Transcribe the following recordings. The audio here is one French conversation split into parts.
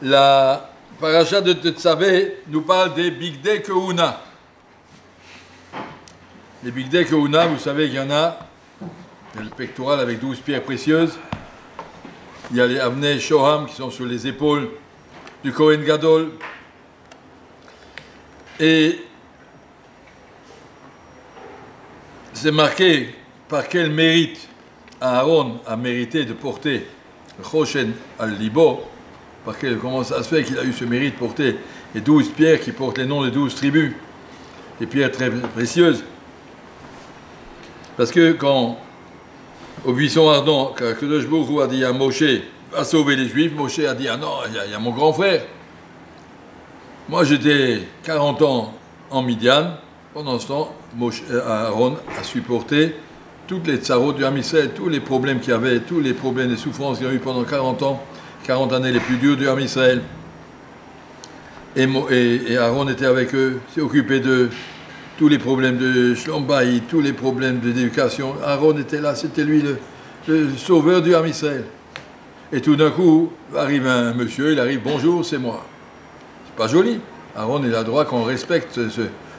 La paracha de Tetzavé nous parle des Bigdei Kehuna. Les Bigdei Kehuna, vous savez qu'il y en a. Il y a le pectoral avec 12 pierres précieuses. Il y a les Avnei Shoham qui sont sur les épaules du Kohen Gadol. Et c'est marqué par quel mérite Aaron a mérité de porter le Choshen al-Libo. Comment ça se fait qu'il a eu ce mérite de porter les 12 pierres qui portent les noms des 12 tribus, des pierres très précieuses. Parce que quand, au buisson ardent, quand Kadosh Baruch Hu a dit à Moshe, va sauver les Juifs, Moshe a dit, ah non, il y a mon grand frère. Moi j'étais 40 ans en Midian, pendant ce temps, Aaron a supporté toutes les tsarot du Ham Israël, tous les problèmes qu'il y avait, tous les problèmes et souffrances qu'il y a eu pendant 40 ans, 40 années les plus dures du Ham Israël. Et Aaron était avec eux, s'est occupé de tous les problèmes de Shlom Bayit, tous les problèmes d'éducation. Aaron était là, c'était lui le sauveur du Ham Israël. Et tout d'un coup, arrive un monsieur, il arrive, bonjour, c'est moi. C'est pas joli. Aaron, il a droit qu'on respecte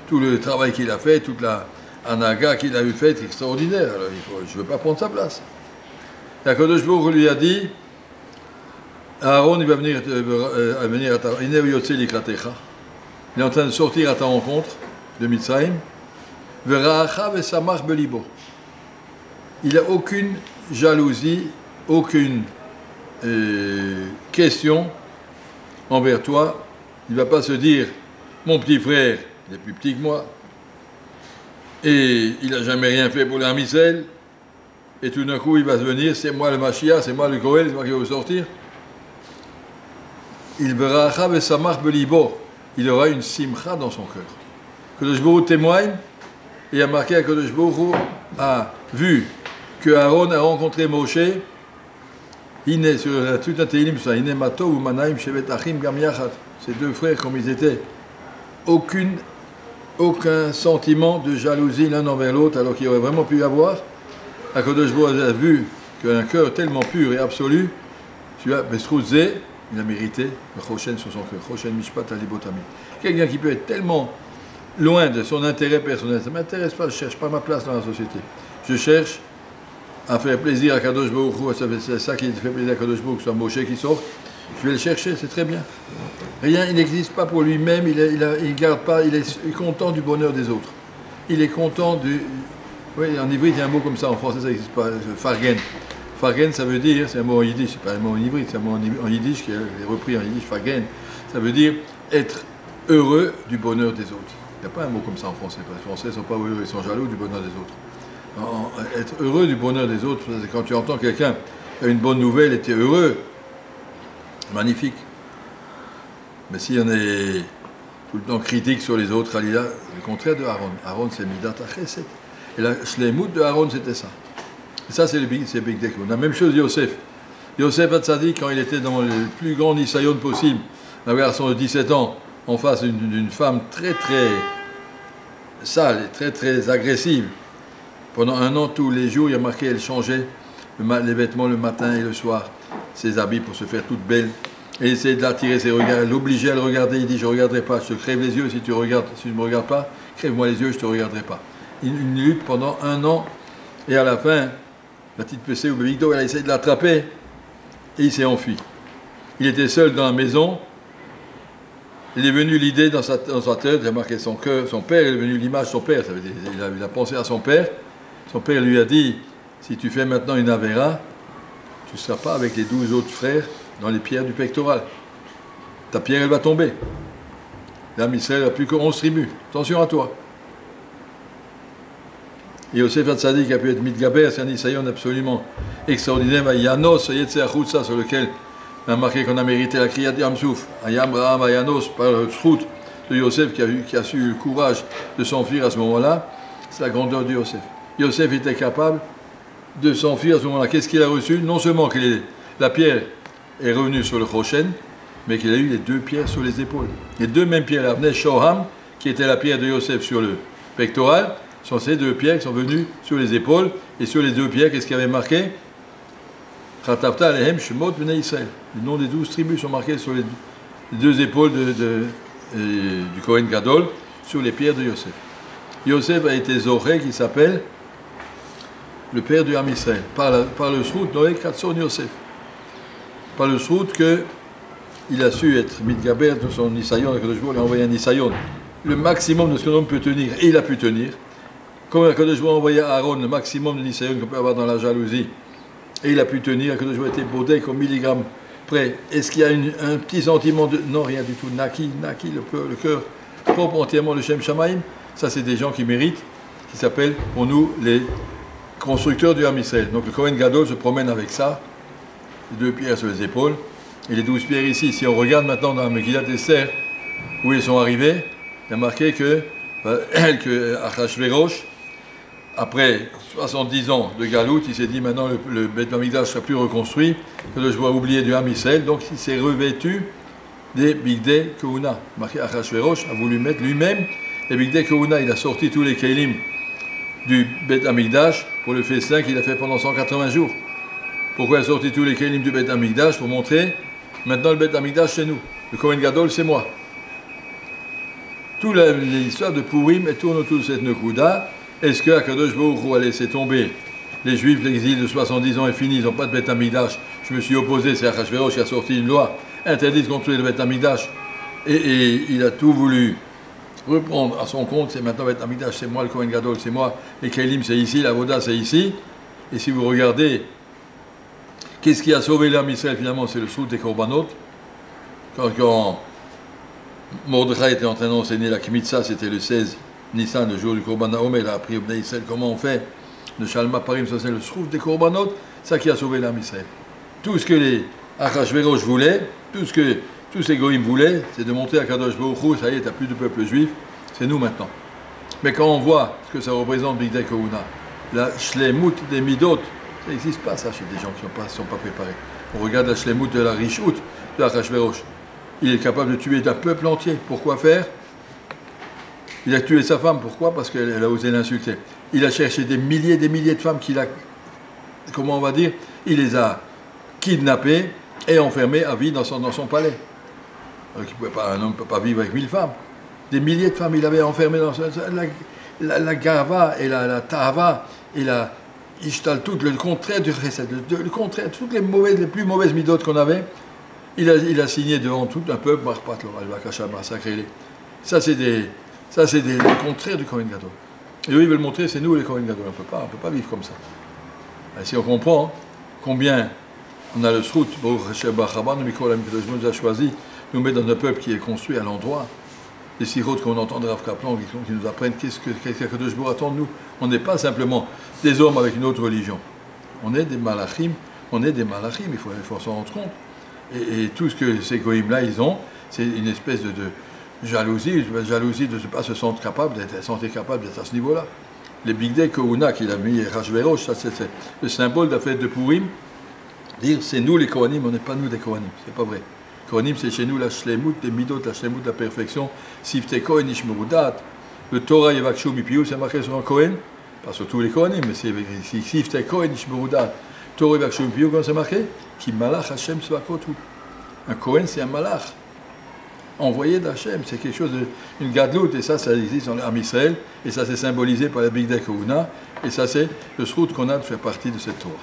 tout le travail qu'il a fait, toute la anaga qu'il a eu fait, extraordinaire. Alors, je ne veux pas prendre sa place. Et Kadosh Baruch Hu lui a dit, Aaron, il va venir à ta... Il est en train de sortir à ta rencontre de Mitzrayim. Il n'a aucune jalousie, aucune question envers toi. Il ne va pas se dire, mon petit frère, il est plus petit que moi, et il n'a jamais rien fait pour l'Am Israël, et tout d'un coup il va venir, c'est moi le Mashiach, c'est moi le Goël, c'est moi qui vais vous sortir. Il verra il aura une simcha dans son cœur. Kadosh Baruch Hu témoigne, et il a marqué à Kadosh Baruch Hu a vu que Aaron a rencontré Moshe. Il est sur tout un télim, ça, il est mato ou manaim shevet achim gam yachad. Ces deux frères comme ils étaient, aucun sentiment de jalousie l'un envers l'autre, alors qu'il aurait vraiment pu y avoir. Akadosh Baruch Hu a vu qu'un cœur tellement pur et absolu, celui-là, Besrouzé, il a mérité le Choshen sur son cœur. Choshen Mishpat Alibotami. Quelqu'un qui peut être tellement loin de son intérêt personnel. Ça ne m'intéresse pas, je ne cherche pas ma place dans la société. Je cherche à faire plaisir à Kadosh Baruch Hu. C'est ça qui fait plaisir à Kadosh Baruch Hu, que ce soit Moshe qui sort. Je vais le chercher, c'est très bien. Rien, il n'existe pas pour lui-même, il garde pas, il est content du bonheur des autres. Il est content du... Oui, en hybride, il y a un mot comme ça, en français ça n'existe pas, fargen. Fargen, ça veut dire, c'est un mot en yiddish, c'est pas un mot en hybride, c'est un mot en yiddish qui est repris en yiddish, fargen. Ça veut dire être heureux du bonheur des autres. Il n'y a pas un mot comme ça en français, parce que les Français ne sont pas heureux, ils sont jaloux du bonheur des autres. Être heureux du bonheur des autres, c'est quand tu entends quelqu'un qui a une bonne nouvelle et tu es heureux, magnifique. Mais si on est tout le temps critique sur les autres, Khalila, le contraire de Aaron. Aaron, c'est Midat HaChesed. Et la Shleimut de Aaron, c'était ça. Et ça, c'est Bigdei Kehuna. La même chose Yosef. Yosef Hatzadik, quand il était dans le plus grand Nisayon possible, un garçon de 17 ans, en face d'une femme très très sale et très très agressive. Pendant un an, tous les jours, il y a marqué, elle changeait les vêtements le matin et le soir, ses habits pour se faire toute belle. Et il essayait de l'attirer ses regards, l'obligeait à le regarder. Il dit, je ne regarderai pas, je te crève les yeux si tu ne me regardes pas, crève-moi les yeux, je ne te regarderai pas. Une lutte pendant un an, et à la fin, la petite PC ou Bébigdo, elle a essayé de l'attraper, et il s'est enfui. Il était seul dans la maison, il est venu l'idée dans sa tête, il a marqué son cœur, son père, il est venu l'image de son père, ça veut dire, il a pensé à son père lui a dit, si tu fais maintenant une Avera, tu ne seras pas avec les 12 autres frères dans les pierres du pectoral. Ta pierre, elle va tomber. L'Am Israël n'a plus que 11 tribus. Attention à toi. Et Yosef Hatzadik a pu être Midgaber, c'est un Isaïon absolument extraordinaire. Yanos, Yetzéachutsa, sur lequel on a marqué qu'on a mérité la Kriyat Yamsouf. Ayam Raham Ayanos, par le Srout de Yosef qui a su le courage de s'enfuir à ce moment-là. C'est la grandeur de Yosef. Yosef était capable de s'enfuir à ce moment-là. Qu'est-ce qu'il a reçu? Non seulement que la pierre est revenue sur le Choshen, mais qu'il a eu les deux pierres sur les épaules. Les deux mêmes pierres, Avnei Shoham, qui était la pierre de Yosef sur le pectoral, sont ces deux pierres qui sont venues sur les épaules. Et sur les deux pierres, qu'est-ce qu'il y avait marqué? Chatavta alehem shemot bnei Israël. Les noms des 12 tribus sont marqués sur les deux épaules du Kohen Gadol sur les pierres de Yosef. Yosef a été Zoré, qui s'appelle le père du Ham Israël, par le Srout Noé Katson Yosef. Par le Srout qu'il a su être Midgaber de son Nisayon, et que je lui a envoyé un Nisayon, le maximum de ce que l'homme peut tenir, et il a pu tenir. Comme Akadosh Baruch Hu a envoyé à Aaron le maximum de Nisayon qu'on peut avoir dans la jalousie, et il a pu tenir, Akadosh Baruch Hu a été bodé comme milligrammes près. Est-ce qu'il y a un petit sentiment de... Non, rien du tout. Naki, le cœur propre entièrement le Shem Shamaim. Ça, c'est des gens qui méritent, qui s'appellent pour nous les constructeurs du Ham Israël. Donc le Kohen Gadol se promène avec ça, les deux pierres sur les épaules, et les 12 pierres ici. Si on regarde maintenant dans la Megillat Esther, où ils sont arrivés, il y a marqué que Achashverosh, après 70 ans de Galout, il s'est dit maintenant le Beth Amikdash ne sera plus reconstruit, que je dois oublier du Ham Israël, donc il s'est revêtu des Bigdei Kehuna. Marqué Achashverosh a voulu mettre lui-même les Bigdei Kehuna, il a sorti tous les Kélim du Beth Amikdash pour le festin qu'il a fait pendant 180 jours. Pourquoi il a sorti tous les Kélim du Beth Amikdash? Pour montrer, maintenant le Beth Amikdash c'est nous, le Kohen Gadol c'est moi. Toute l'histoire de Purim tourne autour de cette Nekuda. Est-ce que Akadosh Baruch Hu a laissé tomber les Juifs, l'exil de 70 ans est fini, ils n'ont pas de Beth Amikdash. Je me suis opposé, c'est Achashverosh qui a sorti une loi interdite de construire le Beth Amikdash. Et il a tout voulu reprendre à son compte, c'est maintenant Beth Amikdash, c'est moi le Kohen Gadol, c'est moi, les Kélim c'est ici, la Voda c'est ici. Et si vous regardez, qu'est-ce qui a sauvé l'Am Israël finalement? C'est le Srout des Korbanot. Quand Mordechai était en train d'enseigner la Kmitza, c'était le 16 Nissan, le jour du Korban Haomer, il a appris au Bnei Israël comment on fait le Shalma Parim, ça c'est le Srout des Korbanot, ça qui a sauvé l'Am Israël. Tout ce que les Achashverosh voulaient, tout ce que tous ces goïms voulaient, c'est de montrer à Kadosh Baruch Hu, ça y est, tu n'as plus de peuple juif, c'est nous maintenant. Mais quand on voit ce que ça représente, Bigdei Kehuna, la Shlemut des Midot, ça n'existe pas ça chez des gens qui ne sont pas préparés. On regarde la Shlemut de la Rishut, de Achashverosh. Il est capable de tuer un peuple entier. Pourquoi faire? Il a tué sa femme. Pourquoi? Parce qu'elle a osé l'insulter. Il a cherché des milliers de femmes qu'il a, comment on va dire, il les a kidnappées et enfermées à vie dans son palais. Un homme ne peut pas vivre avec 1000 femmes. Des milliers de femmes, il avait enfermées dans la gava et la tahava et la ishtal, tout le contraire du chesed, le contraire, toutes les plus mauvaises midotes qu'on avait. Il a signé devant tout un peuple, massacrer. Ça, c'est le contraire du Kohen Gadol. Et eux, ils veulent montrer, c'est nous les Kohen Gadol. On ne peut pas vivre comme ça. Et si on comprend combien on a le Srout, Baruch Hashem Bachabban, que nous a choisi, nous met dans un peuple qui est construit à l'endroit. Les sirotes qu'on entend de Rav Kaplan, qui nous apprennent qu'est-ce que Kadosh Baruch attend de nous. On n'est pas simplement des hommes avec une autre religion. On est des malachim, il faut s'en rendre compte. Et tout ce que ces goïms-là, ils ont, c'est une espèce de jalousie de ne pas se sentir capable d'être à ce niveau-là. Les Bigdei Kehuna qu'il a mis, Achashverosh, ça c'est le symbole de la fête de Purim. Dire c'est nous les Kohanim, on n'est pas nous des Kohanim, c'est pas vrai. Kohanim c'est chez nous la Shlemut des Midot, la Shlemut de la perfection, Siftei Kohen Ishmerudat, le Torah Yevakshu Mipiou, c'est marqué sur un Kohen, pas sur tous les Kohanim, mais c'est Siftei Kohen Ishmerudat, Torah Yevakshu Mipiou, comment c'est marqué? Ki malach Hashem Svakotu. Un Kohen c'est un malach, envoyé d'Hachem, c'est quelque chose une gadlout, et ça existe dans l'Am Israël, et ça c'est symbolisé par la Bigdei Kehuna, et ça c'est le srout qu'on a de faire partie de cette Torah.